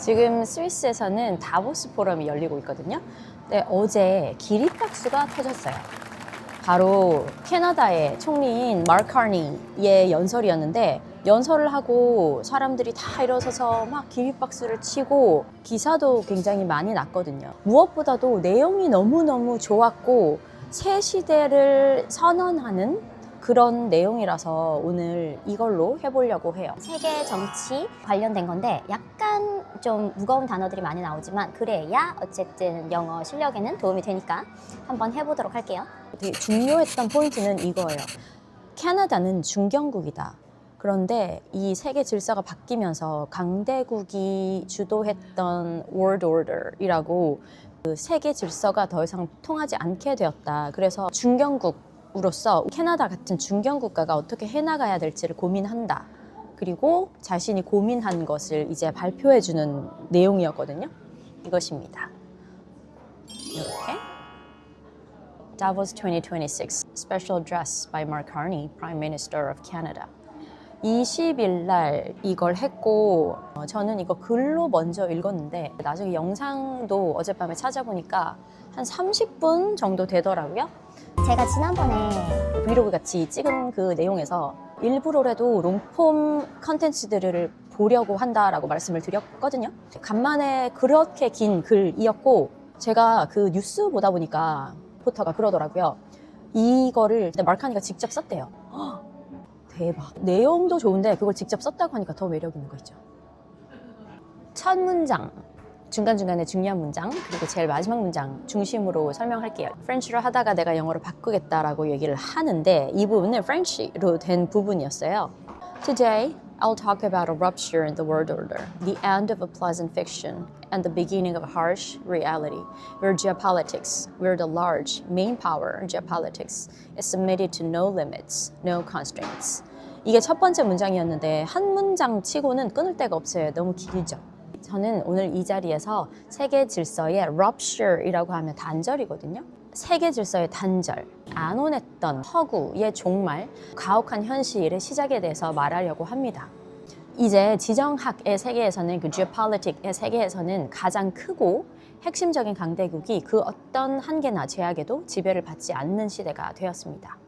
지금 스위스에서는 다보스 포럼이 열리고 있거든요. 근데 어제 기립박수가 터졌어요. 바로 캐나다의 총리인 마크 카니의 연설이었는데, 연설을 하고 사람들이 다 일어서서 막 기립박수를 치고 기사도 굉장히 많이 났거든요. 무엇보다도 내용이 너무너무 좋았고 새 시대를 선언하는 그런 내용이라서 오늘 이걸로 해보려고 해요. 세계 정치 관련된 건데 약간 좀 무거운 단어들이 많이 나오지만 그래야 어쨌든 영어 실력에는 도움이 되니까 한번 해보도록 할게요. 되게 중요했던 포인트는 이거예요. 캐나다는 중견국이다. 그런데 이 세계 질서가 바뀌면서 강대국이 주도했던 World Order이라고 그 세계 질서가 더 이상 통하지 않게 되었다. 그래서 중견국으로서 캐나다 같은 중견국가가 어떻게 해나가야 될지를 고민한다. 그리고 자신이 고민한 것을 이제 발표해주는 내용이었거든요. 이것입니다. 이렇게 Davos 2026 Special Address by Mark Carney, Prime Minister of Canada. 20일 날 이걸 했고 저는 이거 글로 먼저 읽었는데 나중에 영상도 어젯밤에 찾아보니까 한 30분 정도 되더라고요. 제가 지난번에 브이로그 같이 찍은 그 내용에서 일부러라도 롱폼 컨텐츠들을 보려고 한다라고 말씀을 드렸거든요. 간만에 그렇게 긴 글이었고 제가 그 뉴스 보다 보니까 포터가 그러더라고요. 이거를 마크 카니가 직접 썼대요. 대박. 내용도 좋은데 그걸 직접 썼다고 하니까 더 매력 있는 거 있죠. 첫 문장, 중간중간에 중요한 문장, 그리고 제일 마지막 문장 중심으로 설명할게요. 프렌치로 하다가 내가 영어로 바꾸겠다라고 얘기를 하는데 이 부분은 프렌치로 된 부분이었어요. Today, I'll talk about a rupture in the world order, the end of a pleasant fiction, and the beginning of a harsh reality, where geopolitics, where the large, main power, geopolitics, is submitted to no limits, no constraints. 이게 첫 번째 문장이었는데 한 문장 치고는 끊을 데가 없어요. 너무 길죠. 저는 오늘 이 자리에서 세계 질서의 rupture이라고 하면 단절이거든요. 세계 질서의 단절, 안온했던 허구의 종말, 가혹한 현실의 시작에 대해서 말하려고 합니다. 이제 지정학의 세계에서는 그 geopolitic의 세계에서는 가장 크고 핵심적인 강대국이 그 어떤 한계나 제약에도 지배를 받지 않는 시대가 되었습니다.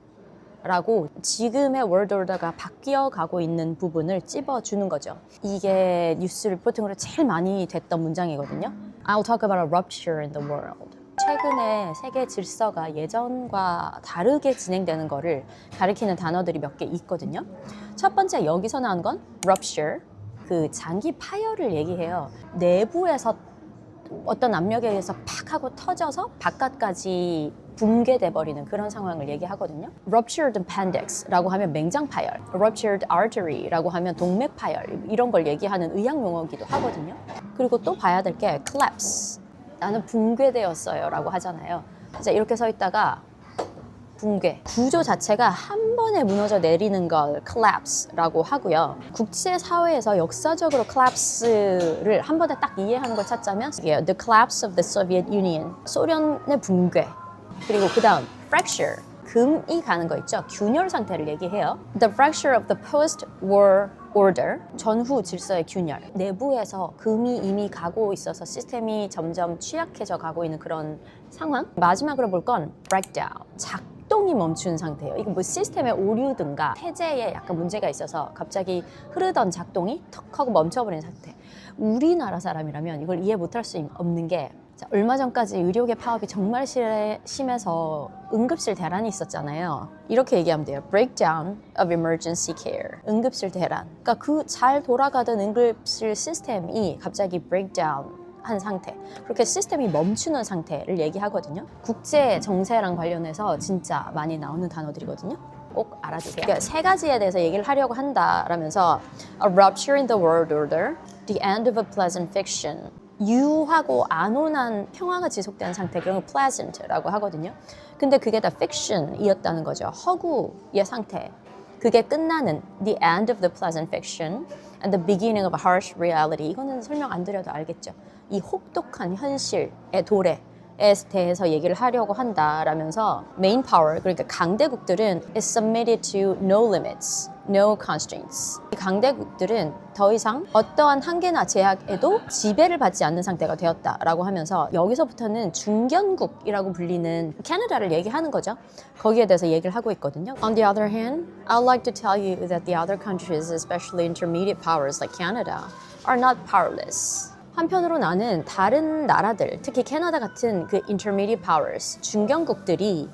라고 지금의 월드 오더가 바뀌어 가고 있는 부분을 찝어주는 거죠. 이게 뉴스 리포팅으로 제일 많이 됐던 문장이거든요. I'll talk about a rupture in the world. 최근에 세계 질서가 예전과 다르게 진행되는 거를 가리키는 단어들이 몇 개 있거든요. 첫 번째 여기서 나온 건 rupture, 그 장기 파열을 얘기해요. 내부에서 어떤 압력에 의해서 팍 하고 터져서 바깥까지 붕괴돼 버리는 그런 상황을 얘기하거든요. Ruptured appendix라고 하면 맹장 파열, Ruptured artery라고 하면 동맥 파열, 이런 걸 얘기하는 의학 용어기도 하거든요. 그리고 또 봐야 될 게 collapse, 나는 붕괴되었어요 라고 하잖아요. 이제 이렇게 서 있다가 붕괴, 구조 자체가 한 번에 무너져 내리는 걸 collapse라고 하고요. 국제사회에서 역사적으로 collapse를 한 번에 딱 이해하는 걸 찾자면 the collapse of the Soviet Union, 소련의 붕괴. 그리고 그 다음 fracture, 금이 가는 거 있죠. 균열 상태를 얘기해요. The fracture of the post-war order, 전후 질서의 균열. 내부에서 금이 이미 가고 있어서 시스템이 점점 취약해져 가고 있는 그런 상황. 마지막으로 볼 건 breakdown, 작동이 멈춘 상태예요. 이거 뭐 시스템의 오류든가 태제에 약간 문제가 있어서 갑자기 흐르던 작동이 턱 하고 멈춰버린 상태. 우리나라 사람이라면 이걸 이해 못할 수 없는 게 얼마 전까지 의료계 파업이 정말 심해서 응급실 대란이 있었잖아요. 이렇게 얘기하면 돼요. Breakdown of emergency care. 응급실 대란. 그러니까 그 잘 돌아가던 응급실 시스템이 갑자기 breakdown 한 상태. 그렇게 시스템이 멈추는 상태를 얘기하거든요. 국제 정세랑 관련해서 진짜 많이 나오는 단어들이거든요. 꼭 알아두세요. 그러니까 세 가지에 대해서 얘기를 하려고 한다라면서 a rupture in the world order, the end of a pleasant fiction, 유하고 안온한 평화가 지속되는 상태, 그런 걸 pleasant라고 하거든요. 근데 그게 다 fiction이었다는 거죠. 허구의 상태. 그게 끝나는 the end of the pleasant fiction and the beginning of a harsh reality. 이거는 설명 안 드려도 알겠죠. 이 혹독한 현실의 도래에 대해서 얘기를 하려고 한다라면서 main power, 그러니까 강대국들은 is submitted to no limits, no constraints. 강대국들은 더 이상 어떠한 한계나 제약에도 지배를 받지 않는 상태가 되었다라고 하면서 여기서부터는 중견국이라고 불리는 캐나다를 얘기하는 거죠. 거기에 대해서 얘기를 하고 있거든요. On the other hand, I'd like to tell you that the other countries, especially intermediate powers like Canada, are not powerless. 한편으로 나는 다른 나라들, 특히 캐나다 같은 그 intermediate powers, 중견국들이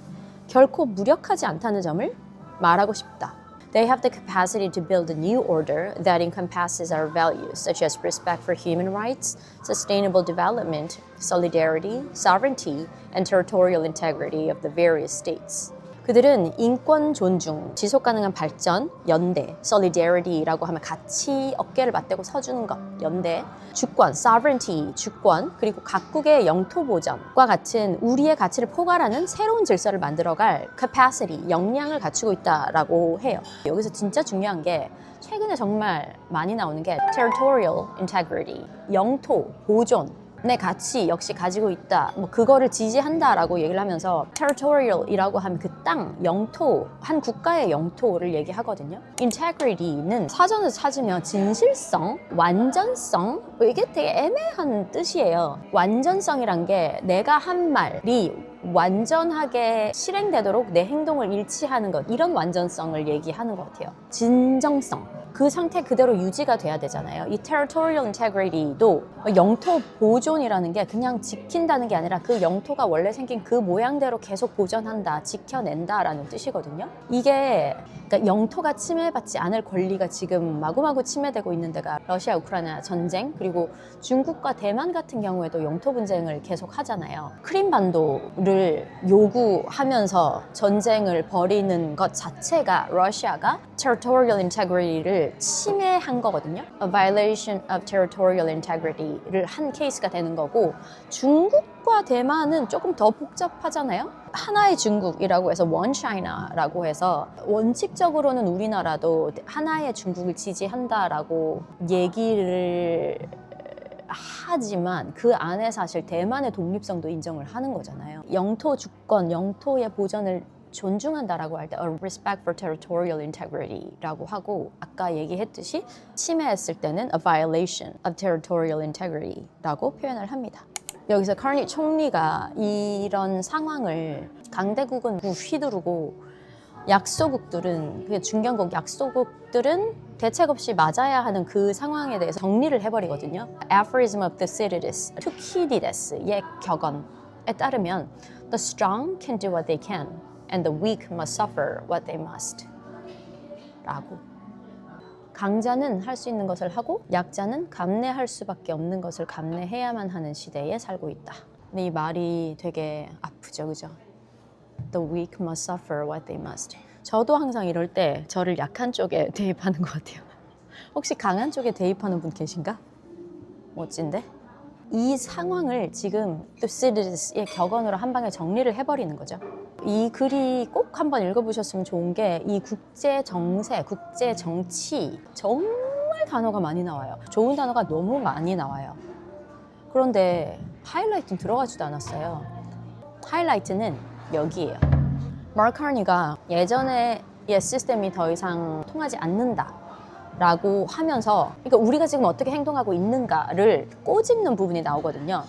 결코 무력하지 않다는 점을 말하고 싶다. They have the capacity to build a new order that encompasses our values, such as respect for human rights, sustainable development, solidarity, sovereignty, and territorial integrity of the various states. 그들은 인권 존중, 지속 가능한 발전, 연대, solidarity라고 하면 같이 어깨를 맞대고 서주는 것, 연대, 주권, sovereignty, 주권, 그리고 각국의 영토 보전과 같은 우리의 가치를 포괄하는 새로운 질서를 만들어갈 capacity, 역량을 갖추고 있다라고 해요. 여기서 진짜 중요한 게 최근에 정말 많이 나오는 게 territorial integrity, 영토 보존. 내 가치 역시 가지고 있다. 뭐 그거를 지지한다라고 얘기를 하면서 territorial이라고 하면 그 땅, 영토, 한 국가의 영토를 얘기하거든요. integrity는 사전에서 찾으면 진실성, 완전성 이게 되게 애매한 뜻이에요. 완전성이란 게 내가 한 말이 완전하게 실행되도록 내 행동을 일치하는 것 이런 완전성을 얘기하는 것 같아요. 진정성 그 상태 그대로 유지가 돼야 되잖아요. 이 territorial integrity도 영토 보존이라는 게 그냥 지킨다는 게 아니라 그 영토가 원래 생긴 그 모양대로 계속 보존한다, 지켜낸다라는 뜻이거든요. 이게 그러니까 영토가 침해받지 않을 권리가 지금 마구마구 침해되고 있는 데가 러시아 우크라이나 전쟁 그리고 중국과 대만 같은 경우에도 영토 분쟁을 계속 하잖아요. 크림반도를 요구하면서 전쟁을 벌이는 것 자체가 러시아가 territorial integrity를 침해한 거거든요. A violation of territorial integrity를 한 케이스가 되는 거고 중국과 대만은 조금 더 복잡하잖아요. 하나의 중국이라고 해서 One China라고 해서 원칙적으로는 우리나라도 하나의 중국을 지지한다라고 얘기를 하지만 그 안에 사실 대만의 독립성도 인정을 하는 거잖아요. 영토 주권, 영토의 보전을 존중한다라고 할 때 respect for territorial integrity라고 하고 아까 얘기했듯이 침해했을 때는 a violation of territorial integrity라고 표현을 합니다. 여기서 카니 총리가 이런 상황을 강대국은 휘두르고 약소국들은 중견국 약소국들은 대책 없이 맞아야 하는 그 상황에 대해서 정리를 해버리거든요. Aphorism of Thucydides, 투키디데스의 격언에 따르면 The strong can do what they can and the weak must suffer what they must 라고 강자는 할 수 있는 것을 하고 약자는 감내할 수밖에 없는 것을 감내해야만 하는 시대에 살고 있다. 근데 이 말이 되게 아프죠, 그죠? The weak must suffer what they must. 저도 항상 이럴 때 저를 약한 쪽에 대입하는 것 같아요. 혹시 강한 쪽에 대입하는 분 계신가? 멋진데? 이 상황을 지금 투시디스의 격언으로 한 방에 정리를 해버리는 거죠. 이 글이 꼭 한번 읽어보셨으면 좋은 게 이 국제 정세, 국제 정치 정말 단어가 많이 나와요. 좋은 단어가 너무 많이 나와요. 그런데 하이라이트는 들어가지도 않았어요. 하이라이트는 여기예요. 마크 카니가 예전의 시스템이 더 이상 통하지 않는다 라고 하면서 그러니까 우리가 지금 어떻게 행동하고 있는가를 꼬집는 부분이 나오거든요.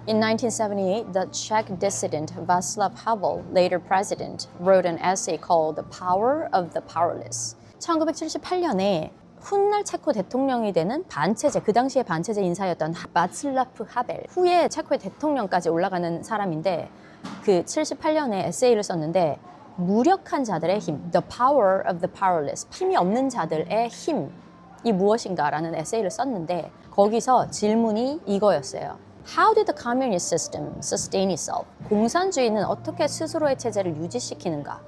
In 1978, the Czech dissident Václav Havel, later president, wrote an essay called The Power of the Powerless. 1978년에 훗날 체코 대통령이 되는 반체제, 그 당시에 반체제 인사였던 바슬라프 하벨, 후에 체코의 대통령까지 올라가는 사람인데 그 78년에 에세이를 썼는데 무력한 자들의 힘, The Power of the Powerless, 힘이 없는 자들의 힘이 무엇인가라는 에세이를 썼는데 거기서 질문이 이거였어요. How did the communist system sustain itself? 공산주의는 어떻게 스스로의 체제를 유지시키는가?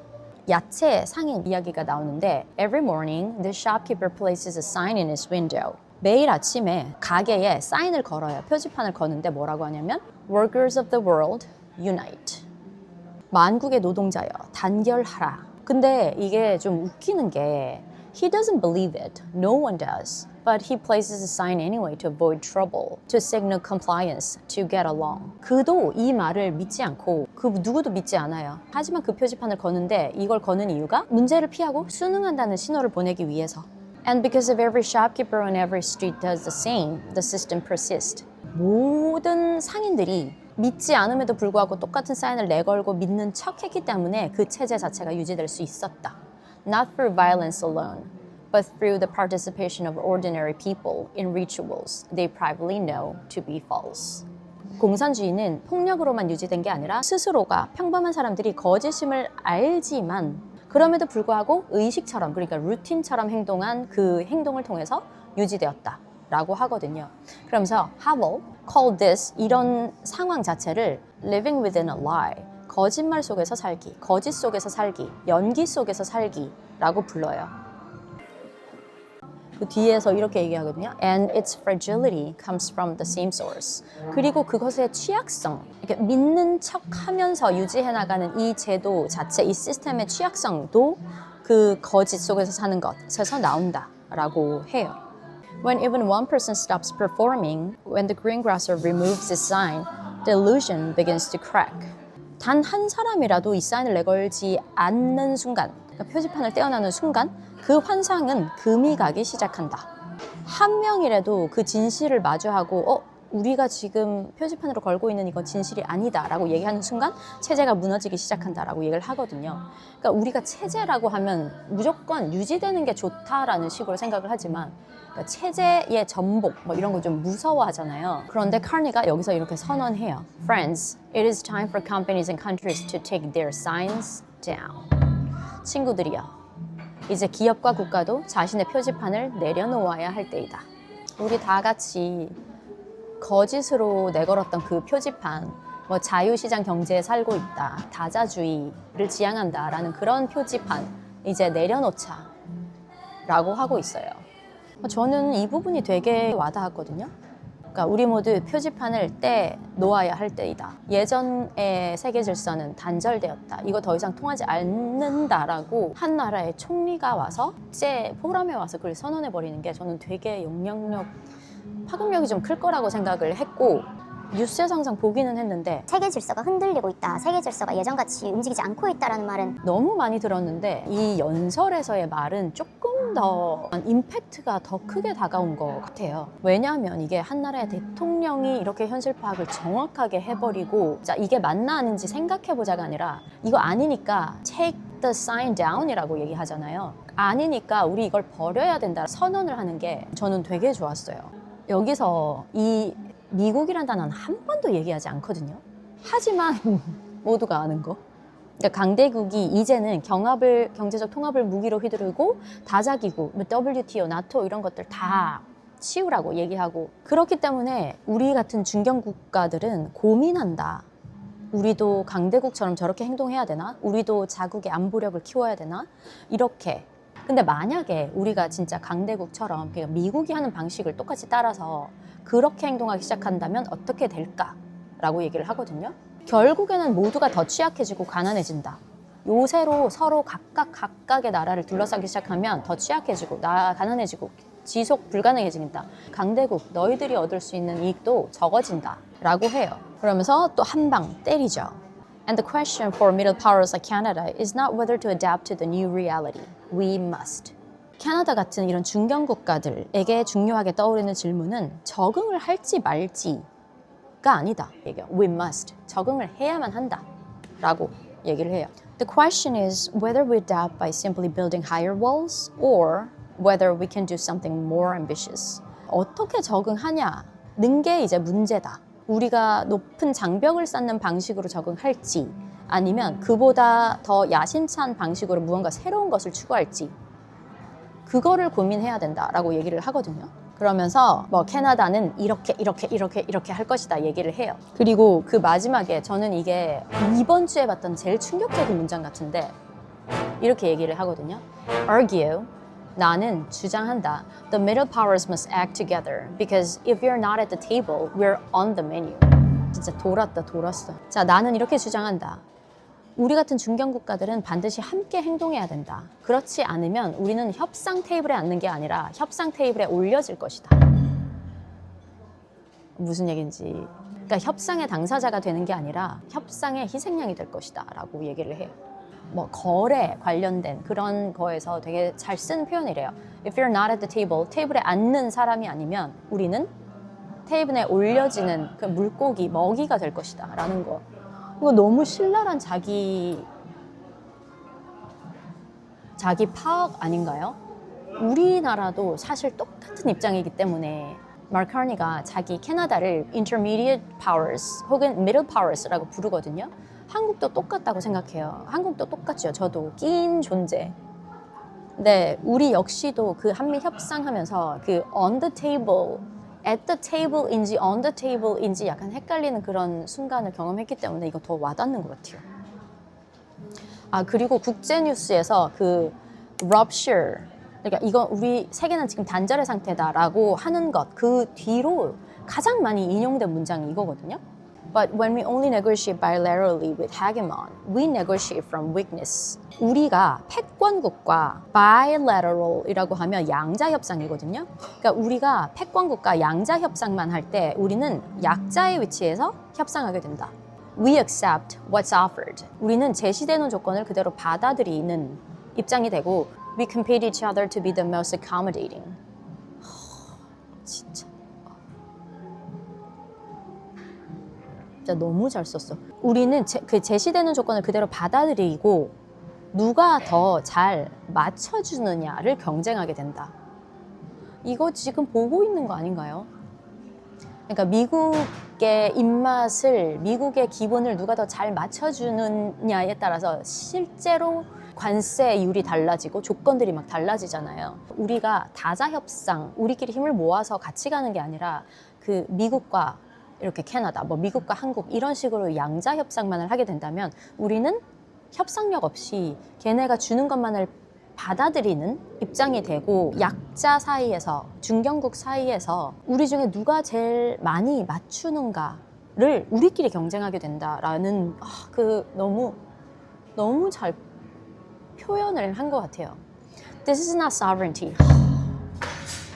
야채 상인 이야기가 나오는데 Every morning, the shopkeeper places a sign in his window. 매일 아침에 가게에 사인을 걸어요. 표지판을 거는데 뭐라고 하냐면 Workers of the world, unite. 만국의 노동자여, 단결하라. 근데 이게 좀 웃기는 게 He doesn't believe it. No one does. But he places a sign anyway to avoid trouble, to signal compliance, to get along. 그도 이 말을 믿지 않고 그 누구도 믿지 않아요. 하지만 그 표지판을 거는데 이걸 거는 이유가 문제를 피하고 순응한다는 신호를 보내기 위해서. And because of every shopkeeper on every street does the same, the system persists. 모든 상인들이 믿지 않음에도 불구하고 똑같은 사인을 내걸고 믿는 척했기 때문에 그 체제 자체가 유지될 수 있었다. Not through violence alone, but through the participation of ordinary people in rituals they privately know to be false. 공산주의는 폭력으로만 유지된 게 아니라 스스로가 평범한 사람들이 거짓임을 알지만 그럼에도 불구하고 의식처럼 그러니까 루틴처럼 행동한 그 행동을 통해서 유지되었다 라고 하거든요. 그러면서 하벨 called this 이런 상황 자체를 living within a lie 거짓말 속에서 살기, 거짓 속에서 살기, 연기 속에서 살기라고 불러요. 그 뒤에서 이렇게 얘기하거든요. And its fragility comes from the same source. 그리고 그것의 취약성, 이렇게 믿는 척하면서 유지해 나가는 이 제도 자체, 이 시스템의 취약성도 그 거짓 속에서 사는 것에서 나온다라고 해요. When even one person stops performing, when the greengrocer removes his sign, the illusion begins to crack. 단 한 사람이라도 이 사인을 내걸지 않는 순간, 그러니까 표지판을 떼어나는 순간 그 환상은 금이 가기 시작한다. 한 명이라도 그 진실을 마주하고 우리가 지금 표지판으로 걸고 있는 이건 진실이 아니다 라고 얘기하는 순간 체제가 무너지기 시작한다라고 얘기를 하거든요. 그러니까 우리가 체제라고 하면 무조건 유지되는 게 좋다라는 식으로 생각을 하지만 그러니까 체제의 전복 뭐 이런 거 좀 무서워하잖아요. 그런데 카니가 여기서 이렇게 선언해요. Friends, it is time for companies and countries to take their signs down. 친구들이여, 이제 기업과 국가도 자신의 표지판을 내려놓아야 할 때이다. 우리 다 같이 거짓으로 내걸었던 그 표지판, 뭐 자유시장 경제에 살고 있다, 다자주의를 지향한다라는 그런 표지판 이제 내려놓자 라고 하고 있어요. 저는 이 부분이 되게 와닿았거든요. 그러니까 우리 모두 표지판을 떼놓아야 할 때이다. 예전의 세계 질서는 단절되었다. 이거 더 이상 통하지 않는다라고 한 나라의 총리가 와서 제 포럼에 와서 그걸 선언해버리는 게 저는 되게 파급력이 좀 클 거라고 생각을 했고 뉴스에서 항상 보기는 했는데 세계 질서가 흔들리고 있다. 세계 질서가 예전같이 움직이지 않고 있다라는 말은 너무 많이 들었는데 이 연설에서의 말은 조금 더 임팩트가 더 크게 다가온 것 같아요. 왜냐하면 이게 한 나라의 대통령이 이렇게 현실 파악을 정확하게 해버리고 자 이게 맞나 아닌지 생각해보자가 아니라 이거 아니니까 take the sign down 이라고 얘기하잖아요. 아니니까 우리 이걸 버려야 된다 선언을 하는 게 저는 되게 좋았어요. 여기서 이 미국이란 단어는 한 번도 얘기하지 않거든요. 하지만 모두가 아는 거. 그러니까 강대국이 이제는 경제적 통합을 무기로 휘두르고 다자기구, WTO, 나토 이런 것들 다 치우라고 얘기하고 그렇기 때문에 우리 같은 중견 국가들은 고민한다. 우리도 강대국처럼 저렇게 행동해야 되나? 우리도 자국의 안보력을 키워야 되나? 이렇게. 근데 만약에 우리가 진짜 강대국처럼 그러니까 미국이 하는 방식을 똑같이 따라서 그렇게 행동하기 시작한다면 어떻게 될까라고 얘기를 하거든요. 결국에는 모두가 더 취약해지고 가난해진다. 요새로 서로 각각의 나라를 둘러싸기 시작하면 더 취약해지고 가난해지고 지속 불가능해진다. 강대국 너희들이 얻을 수 있는 이익도 적어진다 라고 해요. 그러면서 또 한 방 때리죠. And the question for middle powers like Canada is not whether to adapt to the new reality. We must. 캐나다 같은 이런 중견 국가들에게 중요하게 떠오르는 질문은 적응을 할지 말지가 아니다. We must. 적응을 해야만 한다. 라고 얘기를 해요. The question is whether we adapt by simply building higher walls or whether we can do something more ambitious. 어떻게 적응하냐는 게 이제 문제다. 우리가 높은 장벽을 쌓는 방식으로 적응할지 아니면 그보다 더 야심찬 방식으로 무언가 새로운 것을 추구할지 그거를 고민해야 된다라고 얘기를 하거든요. 그러면서 뭐 캐나다는 이렇게 할 것이다 얘기를 해요. 그리고 그 마지막에 저는 이게 이번 주에 봤던 제일 충격적인 문장 같은데 이렇게 얘기를 하거든요. Argue, 나는 주장한다. The middle powers must act together because if you're not at the table, we're on the menu. 진짜 돌았어. 자, 나는 이렇게 주장한다. 우리 같은 중견 국가들은 반드시 함께 행동해야 된다. 그렇지 않으면 우리는 협상 테이블에 앉는 게 아니라 협상 테이블에 올려질 것이다. 무슨 얘기인지. 그러니까 협상의 당사자가 되는 게 아니라 협상의 희생양이 될 것이다 라고 얘기를 해요. 뭐 거래 관련된 그런 거에서 되게 잘 쓰는 표현이래요. If you're not at the table, 테이블에 앉는 사람이 아니면 우리는 테이블에 올려지는 그 물고기, 먹이가 될 것이다 라는 거. 이거 너무 신랄한 자기 파악 아닌가요? 우리나라도 사실 똑같은 입장이기 때문에 마카니가 자기 캐나다를 Intermediate Powers 혹은 Middle Powers라고 부르거든요. 한국도 똑같다고 생각해요. 한국도 똑같죠. 저도 끼인 존재. 근데 우리 역시도 그 한미 협상하면서 그 on the table, at the table인지 on the table인지 약간 헷갈리는 그런 순간을 경험했기 때문에 이거 더 와닿는 것 같아요. 아, 그리고 국제 뉴스에서 그 rupture, 그러니까 이거 우리 세계는 지금 단절의 상태다라고 하는 것, 그 뒤로 가장 많이 인용된 문장이 이거거든요. But when we only negotiate bilaterally with hegemon, we negotiate from weakness. 우리가 패권국과 bilateral이라고 하면 양자 협상이거든요. 그러니까 우리가 패권국과 양자 협상만 할 때 우리는 약자의 위치에서 협상하게 된다. We accept what's offered. 우리는 제시되는 조건을 그대로 받아들이는 입장이 되고 We compete each other to be the most accommodating. 진짜 너무 잘 썼어. 우리는 그 제시되는 조건을 그대로 받아들이고 누가 더 잘 맞춰주느냐를 경쟁하게 된다. 이거 지금 보고 있는 거 아닌가요? 그러니까 미국의 입맛을, 미국의 기본을 누가 더 잘 맞춰주느냐에 따라서 실제로 관세율이 달라지고 조건들이 막 달라지잖아요. 우리가 다자협상, 우리끼리 힘을 모아서 같이 가는 게 아니라 그 미국과 이렇게 캐나다, 뭐 미국과 한국 이런 식으로 양자 협상만을 하게 된다면 우리는 협상력 없이 걔네가 주는 것만을 받아들이는 입장이 되고 약자 사이에서, 중견국 사이에서 우리 중에 누가 제일 많이 맞추는가를 우리끼리 경쟁하게 된다라는 그 너무 잘 표현을 한 것 같아요. This is not sovereignty.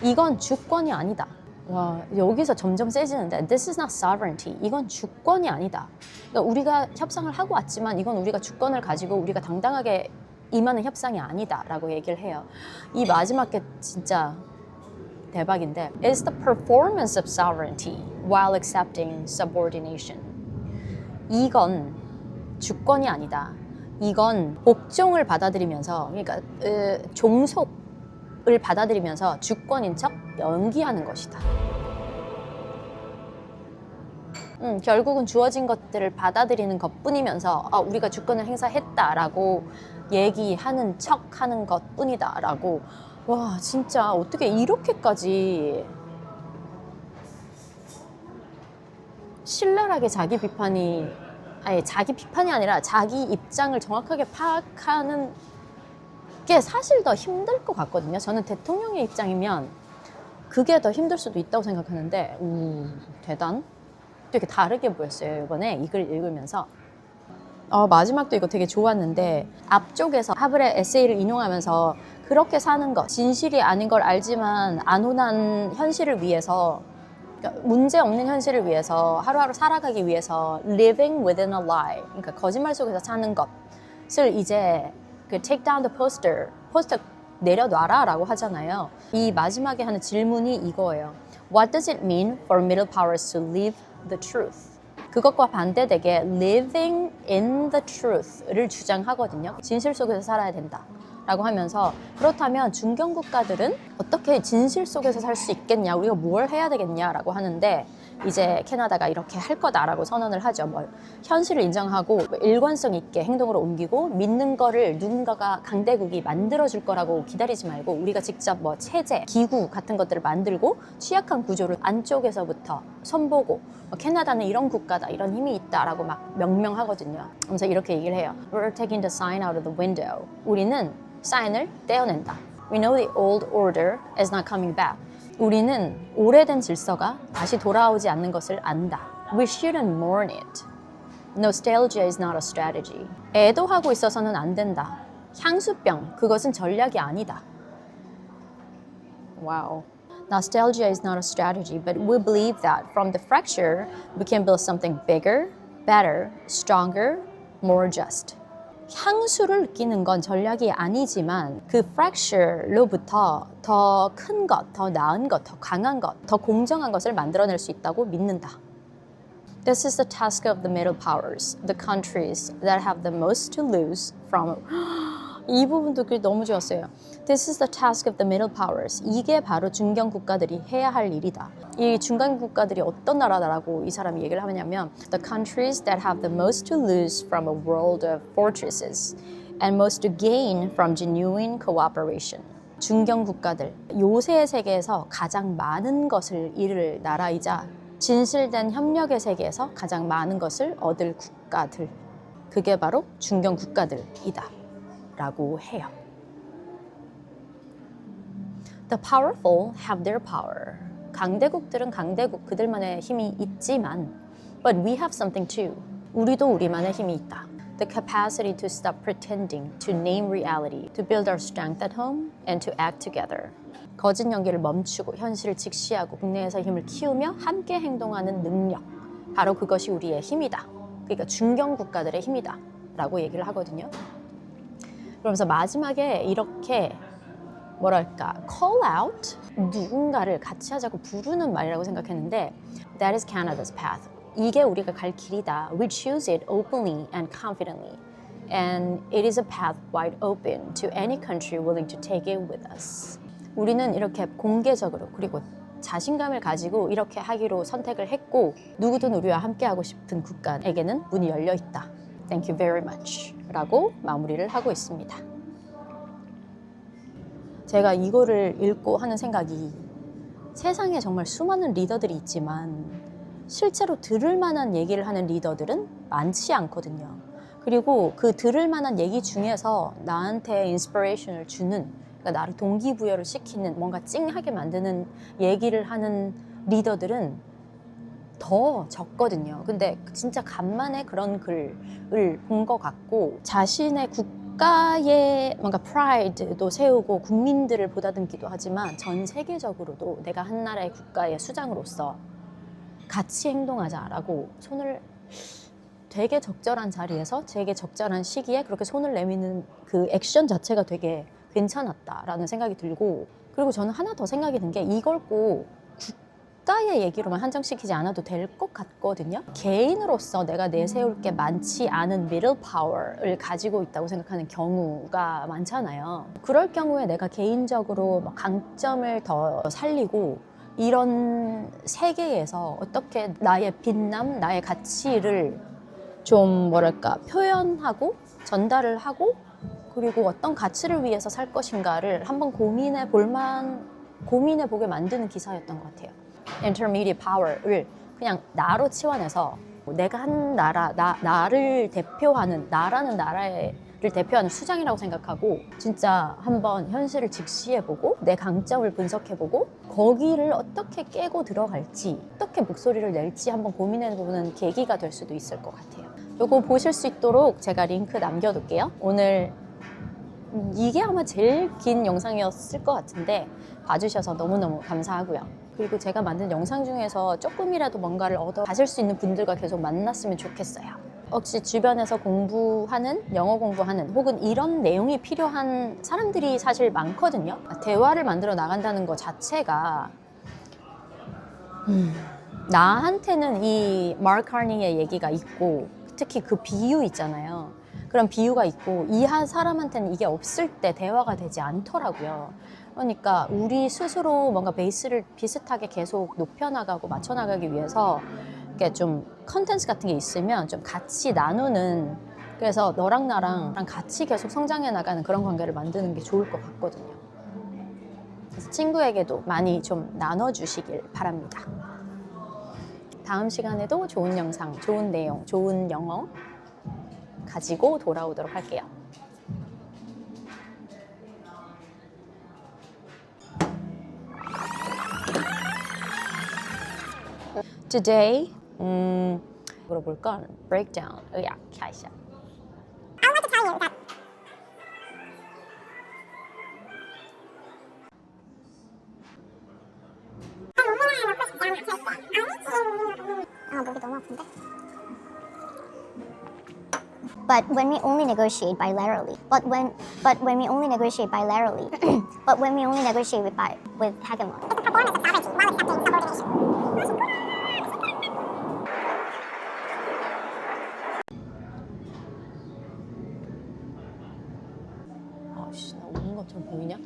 이건 주권이 아니다. 와, 여기서 점점 세지는데 This is not sovereignty. 이건 주권이 아니다. 그러니까 우리가 협상을 하고 왔지만 이건 우리가 주권을 가지고 우리가 당당하게 임하는 협상이 아니다 라고 얘기를 해요. 이 마지막 게 진짜 대박인데 It's the performance of sovereignty while accepting subordination. 이건 주권이 아니다. 이건 복종을 받아들이면서, 그러니까 종속을 받아들이면서 주권인 척 연기하는 것이다. 결국은 주어진 것들을 받아들이는 것뿐이면서 우리가 주권을 행사했다라고 얘기하는 척하는 것뿐이다라고. 와, 진짜 어떻게 이렇게까지 신랄하게 자기 비판이 아니라 자기 입장을 정확하게 파악하는 게 사실 더 힘들 것 같거든요. 저는 대통령의 입장이면 그게 더 힘들 수도 있다고 생각하는데 대단? 되게 다르게 보였어요. 이번에 이 글 읽으면서. 마지막도 이거 되게 좋았는데 앞쪽에서 하블의 에세이를 인용하면서 그렇게 사는 것, 진실이 아닌 걸 알지만 안온한 현실을 위해서, 그러니까 문제 없는 현실을 위해서 하루하루 살아가기 위해서 living within a lie, 그러니까 거짓말 속에서 사는 것을 이제 그 take down the 포스터 내려놔라 라고 하잖아요. 이 마지막에 하는 질문이 이거예요. What does it mean for middle powers to live the truth? 그것과 반대되게 living in the truth를 주장하거든요. 진실 속에서 살아야 된다 라고 하면서, 그렇다면 중견 국가들은 어떻게 진실 속에서 살 수 있겠냐, 우리가 뭘 해야 되겠냐라고 하는데 이제 캐나다가 이렇게 할 거다라고 선언을 하죠. 뭐 현실을 인정하고 일관성 있게 행동으로 옮기고 믿는 거를 누군가가 강대국이 만들어줄 거라고 기다리지 말고 우리가 직접 뭐 체제, 기구 같은 것들을 만들고 취약한 구조를 안쪽에서부터 손보고 캐나다는 이런 국가다, 이런 힘이 있다라고 막 명명하거든요. 그래서 이렇게 얘기를 해요. We're taking the sign out of the window. 우리는 사인을 떼어낸다. We know the old order is not coming back. 우리는 오래된 질서가 다시 돌아오지 않는 것을 안다. We shouldn't mourn it. Nostalgia is not a strategy. 애도하고 있어서는 안 된다. 향수병, 그것은 전략이 아니다. Wow. Nostalgia is not a strategy, but we believe that from the fracture, we can build something bigger, better, stronger, more just. 향수를 느끼는 건 전략이 아니지만 그 fracture로부터 더 큰 것, 더 나은 것, 더 강한 것, 더 공정한 것을 만들어낼 수 있다고 믿는다. This is the task of the middle powers, the countries that have the most to lose from. 이 부분도 너무 좋았어요. This is the task of the middle powers. 이게 바로 중견 국가들이 해야 할 일이다. 이 중간 국가들이 어떤 나라다라고 이 사람이 얘기를 하냐면 The countries that have the most to lose from a world of fortresses and most to gain from genuine cooperation. 중견 국가들, 요새 세계에서 가장 많은 것을 잃을 나라이자 진실된 협력의 세계에서 가장 많은 것을 얻을 국가들. 그게 바로 중견 국가들이다. 라고 해요. The powerful have their power. 강대국들은 강대국 그들만의 힘이 있지만 But we have something too. 우리도 우리만의 힘이 있다. The capacity to stop pretending, to name reality, to build our strength at home and to act together. 거짓 연기를 멈추고 현실을 직시하고 국내에서 힘을 키우며 함께 행동하는 능력. 바로 그것이 우리의 힘이다. 그러니까 중견 국가들의 힘이다. 라고 얘기를 하거든요. 그러면서 마지막에 이렇게 뭐랄까 call out 누군가를 같이 하자고 부르는 말이라고 생각했는데 That is Canada's path. 이게 우리가 갈 길이다. We choose it openly and confidently. And it is a path wide open to any country willing to take it with us. 우리는 이렇게 공개적으로 그리고 자신감을 가지고 이렇게 하기로 선택을 했고 누구든 우리와 함께하고 싶은 국가에게는 문이 열려 있다. Thank you very much. 라고 마무리를 하고 있습니다. 제가 이거를 읽고 하는 생각이 세상에 정말 수많은 리더들이 있지만 실제로 들을 만한 얘기를 하는 리더들은 많지 않거든요. 그리고 그 들을 만한 얘기 중에서 나한테 인스피레이션을 주는 그러니까 나를 동기부여를 시키는 뭔가 찡하게 만드는 얘기를 하는 리더들은 더 적거든요. 근데 진짜 간만에 그런 글을 본 것 같고 자신의 국가의 뭔가 프라이드도 세우고 국민들을 보다듬기도 하지만 전 세계적으로도 내가 한 나라의 국가의 수장으로서 같이 행동하자라고 손을 되게 적절한 자리에서 되게 적절한 시기에 그렇게 손을 내미는 그 액션 자체가 되게 괜찮았다라는 생각이 들고 그리고 저는 하나 더 생각이 든 게 이걸 꼭 국가의 얘기로만 한정시키지 않아도 될 것 같거든요. 개인으로서 내가 내세울 게 많지 않은 middle power를 가지고 있다고 생각하는 경우가 많잖아요. 그럴 경우에 내가 개인적으로 강점을 더 살리고 이런 세계에서 어떻게 나의 빛남, 나의 가치를 좀 뭐랄까 표현하고 전달을 하고 그리고 어떤 가치를 위해서 살 것인가를 한번 고민해 보게 만드는 기사였던 것 같아요. Intermediate power를 그냥 나로 치환해서 내가 한 나라, 나를 대표하는 나라는 나라를 대표하는 수장이라고 생각하고 진짜 한번 현실을 직시해보고 내 강점을 분석해보고 거기를 어떻게 깨고 들어갈지 어떻게 목소리를 낼지 한번 고민해보는 계기가 될 수도 있을 것 같아요. 요거 보실 수 있도록 제가 링크 남겨둘게요. 오늘 이게 아마 제일 긴 영상이었을 것 같은데 봐주셔서 너무너무 감사하고요. 그리고 제가 만든 영상 중에서 조금이라도 뭔가를 얻어 가실 수 있는 분들과 계속 만났으면 좋겠어요. 혹시 주변에서 공부하는, 영어 공부하는 혹은 이런 내용이 필요한 사람들이 사실 많거든요. 대화를 만들어 나간다는 것 자체가 나한테는 이 마크 카니의 얘기가 있고 특히 그 비유 있잖아요. 그런 비유가 있고 이 한 사람한테는 이게 없을 때 대화가 되지 않더라고요. 그러니까 우리 스스로 뭔가 베이스를 비슷하게 계속 높여나가고 맞춰나가기 위해서 이렇게 좀 컨텐츠 같은 게 있으면 좀 같이 나누는 그래서 너랑 나랑 같이 계속 성장해 나가는 그런 관계를 만드는 게 좋을 것 같거든요. 그래서 친구에게도 많이 좀 나눠주시길 바랍니다. 다음 시간에도 좋은 영상, 좋은 내용, 좋은 영어 가지고 돌아오도록 할게요. Today, 물어볼까? breakdown. อยาก看一下. I would like to tell you that 목이 너무 아픈데? But when we only negotiate bilaterally. But when we only negotiate bilaterally. But when we only negotiate with hegemon. It's a performance of sovereignty while accepting subordination. 아씨, 나 우는 것처럼 보이냐?